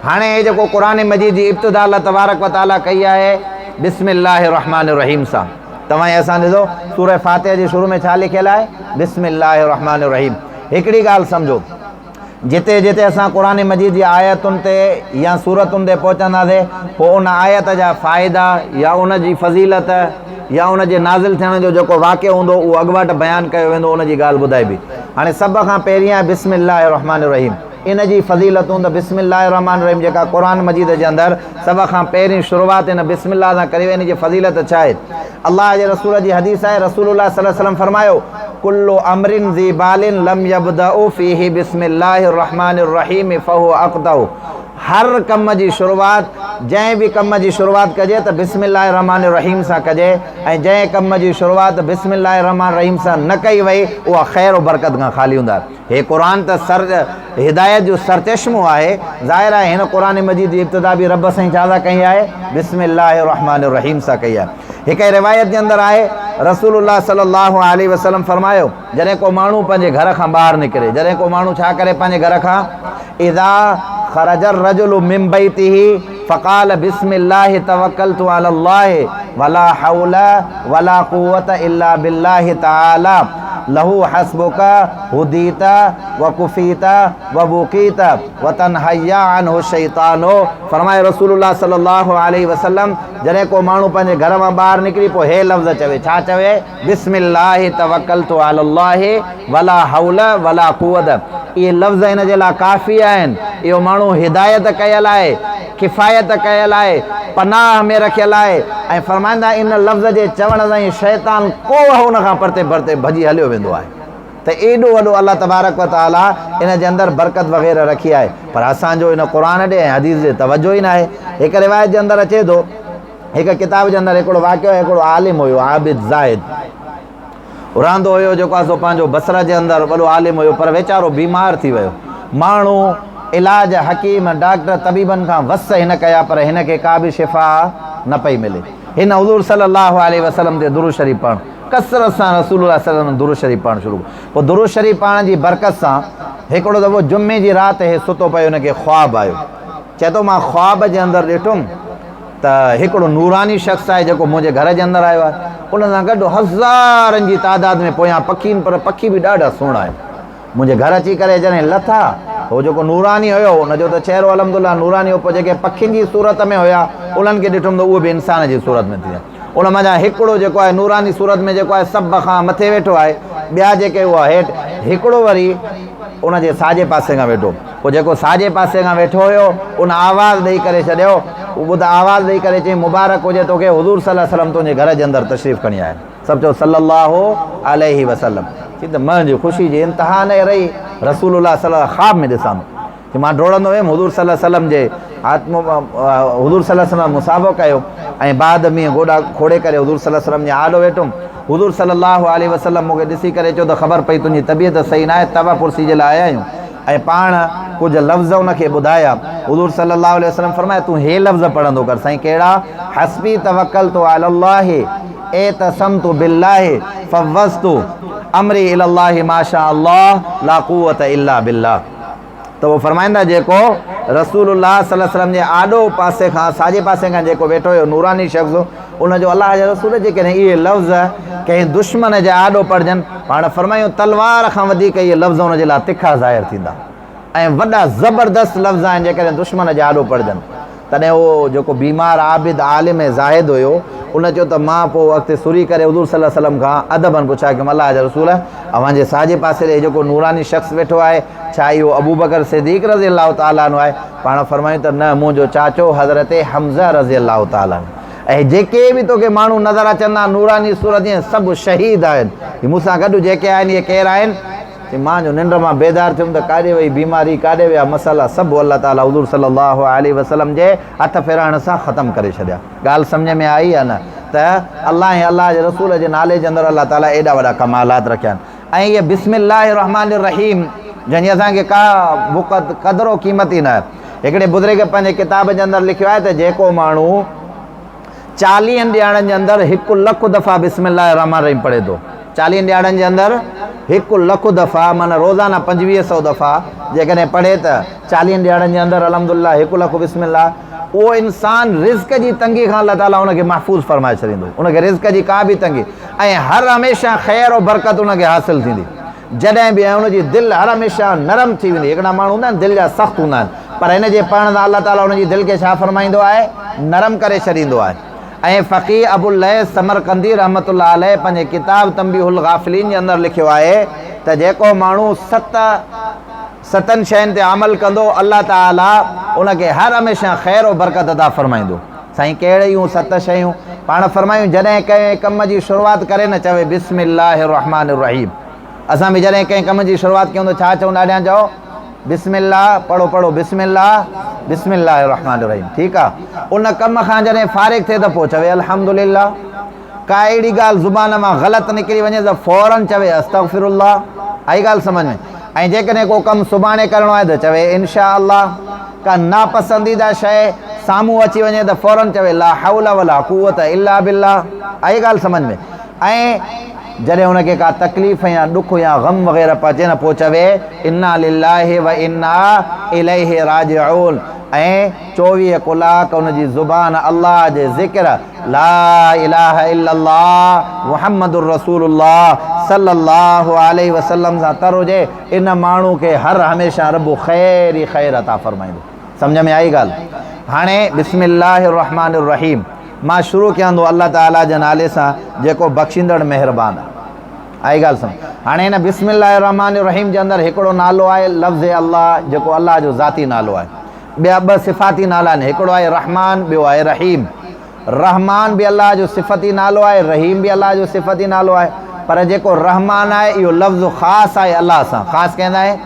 हाणे हे जेको क़ुरान मजीद जी इब्तिदा अल्लाह तबारक व तआला कई आहे बिस्मिल्लाहिर रहमानिर रहीम सां। तव्हां असां ॾिसो सूरह फातिहा जे शुरू में छा लिखियलु आहे, बिस्मिल्लाहिर रहमानिर रहीम। हिकिड़ी ॻाल्हि सम्झो, जिते जिते असां क़ुरान मजीद जी आयतुनि ते या सूरतुनि ते पहुचंदासीं पोइ उन आयत जा फ़ाइदा या उन जी फज़ीलत या उन जे नाज़िल थियण जो जेको वाक़ियो हूंदो उहो अॻुवाट बयानु कयो वेंदो, उन जी ॻाल्हि ॿुधाइबी। हाणे सभ खां पहिरीं आहे बिस्मिल्लाहिर रहमानिर रहीम। इन जी फज़ीलतूं त बिस्मिल्लाहिर रहमानिर रहीम जेका क़ुरान मजीद जे अंदरि सभ खां पहिरीं शुरूआत इन बिस्मिल्लाह सां करी वेंदी। इन जी फज़ीलत छा आहे? अल्लाह जे रसूल जी हदीस आहे, रसूलुल्लाह सल्लल्लाहु अलैहि वसल्लम फरमायो, कुल्लु अमरिन ज़ी बालिन लम यब्दउ फ़ीही बिस्मिल्लाहिर रहमानिर रहीम फ़हुव अक़दउ। हर कम जी शुरूआत, जंहिं बि कम जी शुरूआत कजे त बिस्मिल्लाहिर रहमानिर रहीम सां कजे, ऐं जंहिं कम जी शुरूआत बिस्मिल्लाहिर रहमानिर रहीम सां न कई वई उहा ख़ैर और बरकत खां ख़ाली हूंदा। हे क़ुरान त हिदायत जो सरचश्मो आहे। ज़ाहिर आहे हिन क़ुरान मजीद जी इब्तिदा बि रब साईं छा सां कई आहे, बिस्मिल्लाहिर रहमानिर रहीम सां कई आहे। हिकु रिवायत जे अंदरि आहे, रसूलुल्लाह सल्लल्लाहु अलैहि वसल्लम फरमायो, जॾहिं को माण्हू पंहिंजे घर खां ॿाहिरि निकिरे, जॾहिं को माण्हू छा करे पंहिंजे घर खां, इज़ा ख़रजर रजुलु मिन बैतिही फ़क़ाल बिस्मिल्लाहि तवक्कलतु अलल्लाहि वला हौला वला कुव्वता इल्ला बिल्लाहि तआला लहू हस्बुका हुदीता व कुफीता व बुकीता व तनहय्या अन्हु शैतानो। फरमाए रसूलुल्लाह सल्लल्लाहु अलैहि वसल्लम, जॾहिं को माण्हू पंहिंजे घर मां ॿाहिरि निकिरी पोइ हे लफ़्ज़ चवे, छा चवे, बिस्मिल्लाहि तवक्कलतु अलल्लाहि वला हौला वला कुव्वता। इहे लफ़्ज़ हिन जे लाइ काफ़ी आहिनि। इहो माण्हू हिदायत कयल आहे, किफ़ायत कयल आहे, पनाह में रखियल आहे। ऐं फरमाईंदा इन लफ़्ज़ जे चवण सां ई शैतान को हुन खां परते परते भॼी हलियो वेंदो आहे। त एॾो वॾो अल्लाह तबारक व तआला इन जे अंदरि बरकत वग़ैरह रखी आहे, पर असांजो इन क़ुरान ॾे ऐं हदीस जे तवजो ई न आहे। हिकु रिवायत जे अंदरि अचे थो, हिकु किताब जे अंदरि हिकिड़ो वाक़ियो आहे, हिकिड़ो आलिम हुयो आबिद ज़ाहिद, रहंदो हुयो जेको आहे सो पंहिंजो बसरा जे अंदरि वॾो आलिम हुयो, पर वीचारो बीमार थी वियो। माण्हू इलाज हकीम डॉक्टर तबीबनि खां वस हिन कया, पर हिन खे का बि शिफ़ा न पई मिले। हिन हुज़ूर सल्लल्लाहु अलैहि वसल्लम ते दुरूद शरीफ़ पढ़णु, कसरत सां रसूलुल्लाह सल्लल्लाहु अलैहि वसल्लम दुरूद शरीफ़ पढ़णु शुरू। पोइ दुरूद शरीफ़ पढ़ण जी बरकत सां हिकिड़ो दफ़ो जुमे जी राति हे सुतो पियो, हुनखे ख्वाब आयो। चए थो मां ख्वाब जे अंदरि ॾिठुमि त हिकिड़ो नूरानी शख़्स आहे जेको मुंहिंजे घर जे अंदरि आयो आहे, उन सां गॾु हज़ारनि जी तादाद में पोयां पखीनि, पर पखी बि ॾाढा सुहिणा आहिनि। मुंहिंजे घर अची करे जॾहिं लथा, हो जेको नूरानी हुयो हुनजो त चहिरो अलहमदुलिल्लाह नूरानी हो, पोइ जेके पखियुनि जी सूरत में हुया उन्हनि खे ॾिठुमि त उहे बि इंसान जी सूरत में थी विया। उन मञा हिकिड़ो जेको आहे नूरानी सूरत में जेको आहे सभ खां मथे वेठो आहे, ॿिया जेके उहा हेठि, हिकिड़ो वरी उन जे साॼे पासे खां वेठो। पोइ जेको साॼे पासे खां वेठो हुयो उन आवाज़ु ॾेई करे छॾियो, ॿुध आवाज़ु ॾेई करे चई, मुबारक हुजे तोखे हुज़ूर सल्लल्लाहु अलैहि वसल्लम तुंहिंजे घर जे अंदरि तशरीफ़ खणी आया। सभु चओ सल्लल्लाहु अलैहि वसल्लम। त मुंहिंजी ख़ुशी जी इंतिहा न रही, रसूलुल्लाह सल्लल्लाहु ख़्वाब में ॾिसां कि मां डोड़ंदो हुयुमि, हुज़ूर सल्लल्लाहु अलैहि वसल्लम जे हुज़ूर सल्लल्लाहु अलैहि वसल्लम मुसाफ़ो कयो, ऐं बाद में गोॾा खोड़े करे हुज़ूर सल्लल्लाहु अलैहि वसल्लम जे आॾो वेठुमि। हुज़ूर सल्लल्लाहु अलैहि वसल्लम मूंखे ॾिसी करे चयो त ख़बर पई तुंहिंजी तबियत सही न आहे, तवा कुर्सी जे लाइ आया आहियूं। ऐं पाण कुझु लफ़्ज़ उनखे ॿुधाया। हुज़ूर सल्लल्लाहु अलैहि वसल्लम फरमाया, तूं हे लफ़्ज़ पढ़ंदो कर। साईं कहिड़ा? हस्बी तवक्कलतु अलल्लाहि एतसमतु बिल्लाहि फव्वज़तु अमरी इलल्लाहि माशा अल्लाह ला कुव्वता इल्ला बिल्लाह। त उहो फरमाईंदा जेको रसूलुल्लाह सल्लल्लाहु अलैहि वसल्लम जे आॾो पासे खां साॼे पासे खां जेको वेठो हुयो नूरानी शख़्स, उनजो अलाह जे रसूल जे कॾहिं इहे लफ़्ज़ कंहिं दुश्मन जे आॾो पढ़जनि, पाण फरमायूं तलवार खां वधीक इहे लफ़्ज़ उनजे लाइ तिखा ज़ाहिर थींदा ऐं वॾा ज़बरदस्त लफ़्ज़ आहिनि जेकॾहिं दुश्मन जे आॾो पढ़जनि। तॾहिं उहो जेको बीमार आबिद आलिम ज़ाहिद हुयो उन चयो त मां पोइ अॻिते सुरी करे हुज़ूर सल्लल्लाहु अलैहि वसल्लम खां अदबनि पुछा कि अलाह जा रसूल, अव्हांजे साॼे पासे ॾे जेको नूरानी शख़्स वेठो आहे, छा इहो अबू बकर सिद्दीक़ रज़ी अलाह ताला अन्हु आहे? पाण फरमायूं त न, मुंहिंजो चाचो हज़रत हमज़ा रज़ी अलाह ताला अन्हु। ऐं जेके बि तोखे माण्हू नज़र अचंदा नूरानी सूरत जी सभु शहीद आहिनि। मूंसां गॾु जेके आहिनि इहे केरु आहिनि? मां जो निंड मां बेदार थियुमि त काॾे वई बीमारी, काॾे विया मसाला, सभु अल्लाह ताला हुज़ूर सल्लल्लाहु अलैहि वसल्लम जे हथ फेराइण सां ख़तमु करे छॾिया। ॻाल्हि सम्झ में आई आहे न? त अलाह ऐं अलाह जे रसूल जे नाले जे अंदरि अल्लाह ताला एॾा वॾा कमालात रखिया आहिनि। ऐं इहे बिस्मिल्लाहिर रहमानिर रहीम जंहिंजी असांखे का क़दुरु क़ीमत ई न आहे। हिकिड़े बुज़ुर्ग पंहिंजे किताब जे अंदरि लिखियो आहे त जेको माण्हू 40 ॾियारनि जे अंदरि 1 लख दफ़ा बिस्मिल्लाहिर रहमानिर रहीम पढ़े थो, 40 ॾियारनि जे अंदरि 1 लख दफ़ा माना रोज़ाना 2500 दफ़ा जेकॾहिं पढ़े त 40 ॾियारनि जे अंदरि अलहमदुलिल्लाह 1 लख बिस्मिल्लाह, उहो इंसान रिज़्क़ जी तंगी खां अल्लाह ताला उनखे महफ़ूज़ फरमाए छॾींदो, उनखे रिज़्क़ जी का बि तंगी ऐं हर हमेशह ख़ैर और बरकत उनखे हासिलु थींदी। जॾहिं बि ऐं उनजी दिलि हर हमेशह नरम थी वेंदी। हिकिड़ा माण्हू हूंदा आहिनि दिलि जा सख़्तु हूंदा आहिनि, पर हिन जे पढ़ण सां अल्लाह ताला उनजी दिलि खे छा फरमाईंदो आहे, नरम करे छॾींदो आहे। ऐं फ़क़ीह अबुल लैस समरकंदी रहमतुल्लाह अलैह पंहिंजे किताब तंबीहुल गाफ़िलीन जे अंदरि लिखियो आहे त जेको माण्हू सतनि शयुनि ते अमल कंदो अल्लाह ताला उनखे हर हमेशह ख़ैर और बरकत अता फरमाईंदो। साईं कहिड़ियूं 7 शयूं पाण फरमायूं, जॾहिं कंहिं कम जी शुरूआति करे न चवे बिस्मिल्लाहिर रहमानिर रहीम। असां बि जॾहिं कंहिं कम जी शुरूआति कयूं त छा चवंदा, ॾियां चओ बिस्मिल्लाह, पढ़ो बिस्मिल्लाह बिस्मिल्लाहिर रहमानिर रहीम, ठीकु आहे। उन कम खां जॾहिं फ़ारिग़ थिए त पोइ चवे अल्हम्दुलिल्लाह। का अहिड़ी ॻाल्हि ज़ुबान मां ग़लति निकिरी वञे त फ़ौरन चवे अस्तग़फिरुल्लाह। आई ॻाल्हि सम्झ में। ऐं जेकॾहिं को कमु सुभाणे करिणो आहे त चवे इंशा अल्लाह। का नापसंदीदा शइ साम्हूं अची वञे त फ़ौरन चवे ला हौला वला कुव्वत इल्ला बिल्लाह। आई ॻाल्हि सम्झ में। ऐं जॾहिं उनखे का तकलीफ़ या ॾुख या ग़म वग़ैरह पहुचे न, पोइ चवे इन्ना लिल्लाहि व इन्ना इलैहि राजिऊन। ऐं 24 कलाक उनजी ज़ुबान अल्लाह जे ज़िक्र ला इलाहा इल्लल्लाह मुहम्मदुर रसूलुल्लाह सल्लल्लाहु अलैहि वसल्लम सां तर हुजे। इन माण्हू खे हर हमेशह रब ख़ैर ई ख़ैर अता फरमाईंदो। सम्झ में आई ॻाल्हि। हाणे बिस्मिल्लाहिर रहमानिर रहीम मां शुरू कयां थो अल्लाह ताला जे नाले सां जेको बख़्शींदड़ महिरबान आहे। आई ॻाल्हि सम्झ। हाणे हिन बिस्मिल्लाहिर रहमानिर रहीम जे अंदरि हिकिड़ो नालो आहे लफ़्ज़ अल्लाह, जेको अल्लाह जो ज़ाती नालो आहे। ॿिया 2 सिफ़ाती नाला आहिनि, हिकिड़ो आहे रहमान, ॿियो आहे रहीम। रहमान बि अल्लाह जो सिफ़ती नालो आहे, रहीम बि अल्लाह जो सिफ़ती नालो आहे। पर जेको रहमान आहे इहो लफ़्ज़ ख़ासि आहे अल्लाह सां। ख़ासि कंदा आहे।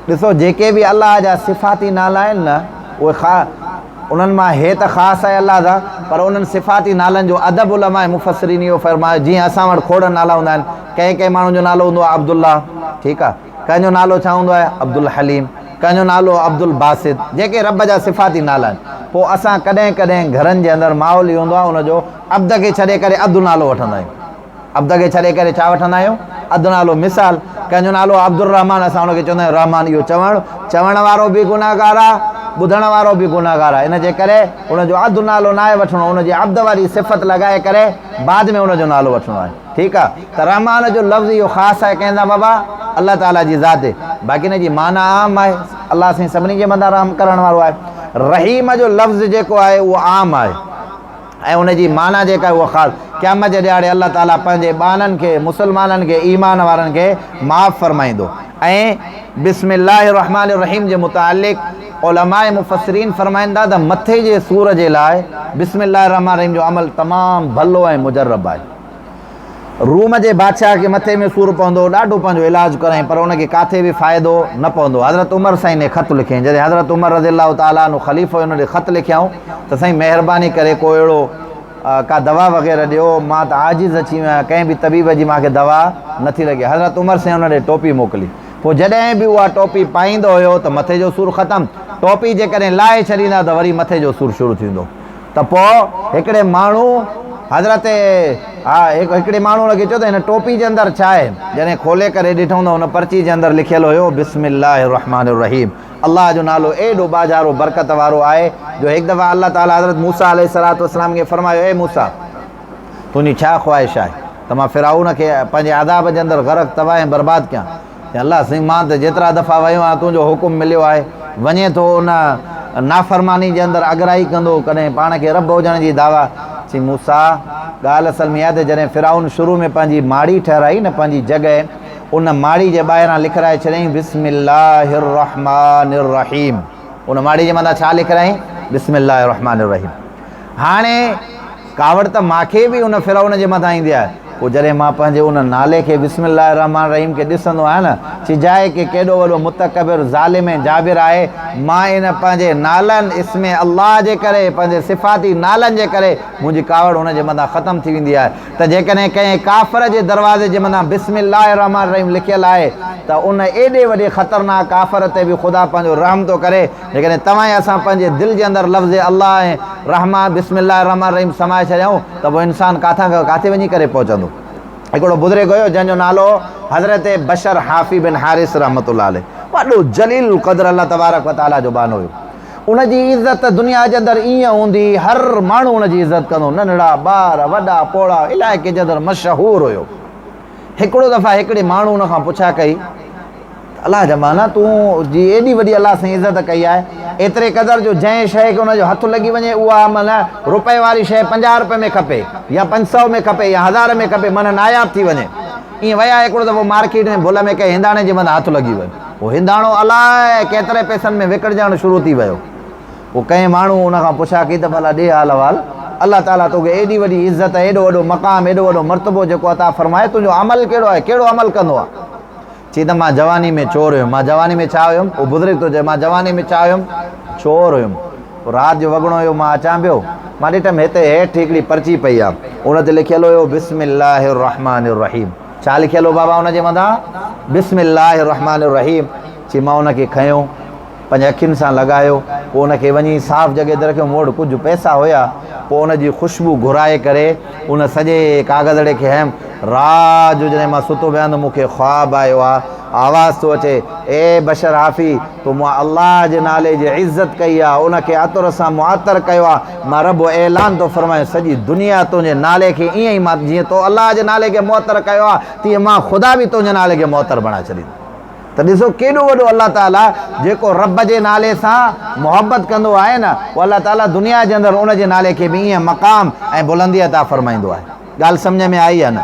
ॾिसो जेके बि अल्लाह जा सिफ़ाती नाला आहिनि न, उहे उन्हनि मां हे त ख़ासि आहे अल्लाह जा, पर उन्हनि सिफ़ाती नालनि जो अदब उलमा मुफ़स्सिरीन इहो फ़रमायो। जीअं असां वटि खोड़ नाला हूंदा आहिनि, कंहिं माण्हू जो नालो हूंदो आहे अब्दुल्ला, ठीकु आहे। कंहिंजो नालो छा हूंदो आहे अब्दुल हलीम, कंहिंजो नालो अब्दुल बासित, जेके रब जा सिफ़ाती नाला आहिनि। पोइ असां कॾहिं कॾहिं घरनि जे अंदरि माहौल ई हूंदो आहे उनजो अब्द खे छॾे करे अधु नालो वठंदा आहियूं। अब्द खे छॾे करे छा वठंदा आहियूं, अधु नालो। मिसाल कंहिंजो नालो अब्दुल रहमान, असां उनखे चवंदा आहियूं रहमान। इहो चवण वारो बि गुनाहगार आहे, ॿुधण वारो बि गुनाहगार आहे। इन जे करे उनजो अधु नालो न आहे वठिणो, उनजी अब्द वारी सिफ़त लॻाए करे बाद में उनजो नालो वठिणो आहे, ठीकु आहे। त रहमान जो लफ़्ज़ इहो ख़ासि आहे कंहिंजा बाबा अल्लाह ताला जी ज़ात। बाक़ी हिन जी माना आम आहे, अल्लाह साईं सभिनी जे मथां रहम करण वारो आहे। रहीम जो लफ़्ज़ जेको आहे उहो आम आहे ऐं उनजी माना जेका आहे उहा ख़ासि। क़यामत जे ॾियारे अल्लाह ताला पंहिंजे ॿारनि खे, मुस्लमाननि खे, ईमान वारनि खे माफ़ फरमाईंदो। ऐं बिस्मिल्लाहिर रहमानिर रहीम जे मुतालिक़ उलमाए मुफ़स्सिरीन फरमाईंदा त मथे जे सूर जे लाइ बिस्मिल्लाहिर रहमानिर रहीम जो अमल तमामु भलो ऐं मुजर्रब आहे। रूम जे बादशाह खे मथे में सूरु पवंदो, ॾाढो पंहिंजो इलाजु कराईं, पर उनखे किथे बि फ़ाइदो न पवंदो। हज़रत उमर साईं ने ख़त लिखियईं, जॾहिं हज़रत उमर रज़ियल्लाहु ताला अन्हु ख़लीफ़ो हुन ॾे ख़त लिखियाऊं त साईं महिरबानी करे को अहिड़ो का दवा वग़ैरह ॾियो, मां त आजिज़ अची वियो आहियां, कंहिं बि तबीब जी मूंखे दवा नथी लॻे। हज़रत उमर साईं हुन ॾे टोपी मोकिली। पोइ जॾहिं बि उहा टोपी पाईंदो हुयो त मथे जो सूरु ख़तमु, टोपी जेकॾहिं लाहे छॾींदा त वरी मथे जो सूरु शुरू थींदो। त पोइ हिकिड़े माण्हू हज़रत हिकिड़े माण्हू हुनखे चयो त हिन टोपी जे अंदरि छा आहे। जॾहिं खोले करे ॾिठूं त हुन पर्ची जे अंदरि लिखियलु हुयो बिस्मिल्लाहिर रहमानिर रहीम। अल्लाह जो नालो एॾो बाज़ारो बरकत वारो आहे जो हिकु दफ़ा अल्लाह ताला हज़रत मूसा अलैहिस्सलातु वस्सलाम खे फरमायो, ए मूसा तुंहिंजी छा ख़्वाहिश आहे त मां फिरआउन खे पंहिंजे अदाब जे अंदरि ग़रक़ तबाह ऐं बर्बादु कयां। अल्लाह साईं मां त जेतिरा दफ़ा वियो आहियां तुंहिंजो हुकुम मिलियो आहे, वञे थो उन नाफ़रमानी जे अंदरि अगराई कंदो, कॾहिं पाण खे रब हुजण जी दावा। चई मूसा ॻाल्हि असल में यादि, जॾहिं फिरआउन शुरू में पंहिंजी माड़ी ठहिराई न पंहिंजी जॻह, उन माड़ी जे ॿाहिरां लिखाए छॾियईं बिस्मिल्लाहिर रहमानिर रहीम। उन माड़ी जे मथां छा लिखायईं, बिस्मिल्लाहिर रहमानिर रहीम। हाणे कावड़ त मूंखे बि उन फिरआउन जे मथां ईंदी आहे। पोइ जॾहिं मां पंहिंजे उन नाले खे बिस्मिल्लाहिर रहमानिर रहीम खे ॾिसंदो आहियां न, चिजाए की केॾो वॾो मुतकबिर ज़ालिम ऐं जाबिर आहे। मां इन पंहिंजे नालनि इस्मे अल्लाह जे करे, पंहिंजे सिफ़ाती नालनि जे करे मुंहिंजी कावड़ हुन जे मथां ख़तमु थी वेंदी आहे। त जेकॾहिं कंहिं काफ़िर जे दरवाज़े जे मथां बिस्मिल्लाहिर रहमानिर रहीम लिखियलु आहे त उन एॾे वॾे ख़तरनाक काफ़िर ते बि ख़ुदा पंहिंजो रहम थो करे। जेकॾहिं तव्हां असां पंहिंजे दिलि जे अंदरि लफ़्ज़ अल्लाह ऐं रहमान बिस्मिल्लाहिर रहमानिर रहीम समाए छॾियऊं त पोइ इंसानु किथे वञी करे पहुचंदो। हिकिड़ो बुज़ुर्ग हुयो जंहिंजो नालो हज़रत बशर हाफ़ी बिन हारिस रहमतुल्लाह अलैह, वॾो जलील क़द्र अल्लाह तबारक व तआला जो बानो हुयो। उनजी इज़त दुनिया जे अंदरि ईअं हूंदी, हर माण्हू उनजी इज़त कंदो, नंढड़ा ॿार वॾा पोड़ा, इलाइक़े जे अंदरि मशहूरु हुयो। हिकिड़ो दफ़ा हिकिड़े माण्हू उन खां पुछा कई, अलाह जा माना तूं जी एॾी वॾी अलाह सां इज़त कई आहे, एतिरे क़दुरु जो जंहिं शइ खे उनजो हथु लॻी वञे उहा माना रुपए वारी शइ 50 रुपए में खपे या 500 में खपे या 1000 में खपे, माना नायाब थी वञे। ईअं विया हिकिड़ो दफ़ो मार्केट में भुल में कंहिं हिंदाणे जे मथां हथु लॻी वियो, उहो हिंदाणो अलाए केतिरे पैसनि में विकिणजणु शुरू थी वियो। उहो कंहिं माण्हू उन खां पुछा कई त भला ॾे हाल अहिवाल, अल्लाह ताला तोखे एॾी वॾी इज़त, एॾो वॾो मक़ाम, एॾो वॾो मर्तबो जेको अता फरमाए, तुंहिंजो अमल कहिड़ो आहे, कहिड़ो अमल कंदो आहे? चई त मां जवानी में चोर हुयुमि। मां जवानी में छा हुयुमि? उहो बुज़ुर्ग थो चए, मां जवानी में छा हुयुमि? चोर हुयुमि। राति जो वॻिणो हुयो, मां अचां पियो, मां ॾिठमि हिते हेठि हिकिड़ी पर्ची पई आहे, उन ते लिखियलु हुयो बिस्मिल्लाहिर रहमानिर रहीम। छा लिखियलु हो बाबा उनजे मथां? बिस्मिल्लाहिर रहमानिर रहीम। चई मां उनखे खयो, पंहिंजे अखियुनि सां लॻायो, पोइ उनखे वञी साफ़ जॻह ते रखियो। मूं वटि कुझु पैसा हुया, पोइ उनजी ख़ुशबू घुराए करे उन सॼे कागज़ड़े खे हयमि। राति जो जॾहिं मां सुतो पिया त मूंखे ख़्वाबु आयो आहे, आवाज़ थो अचे, ए बशर हाफ़ी, तो मां अल्लाह जे नाले जी इज़त कई आहे, उनखे अतुर सां मुआतर कयो आहे। मां रब ऐलान थो फरमाए, सॼी दुनिया तुंहिंजे नाले खे ईअं ई मां जीअं तो अल्लाह जे नाले खे मुअतर कयो आहे, तीअं मां ख़ुदा बि तुंहिंजे नाले खे मुअतर बणाए छॾींदुमि। त ॾिसो केॾो वॾो अल्लाह ताला जेको रब जे नाले सां मुहबत कंदो आहे न, उहो अल्लाह ताला दुनिया जे अंदरि उनजे नाले खे बि ईअं मक़ाम ऐं बुलंदी अता फरमाईंदो आहे। ॻाल्हि सम्झ में आई आहे न?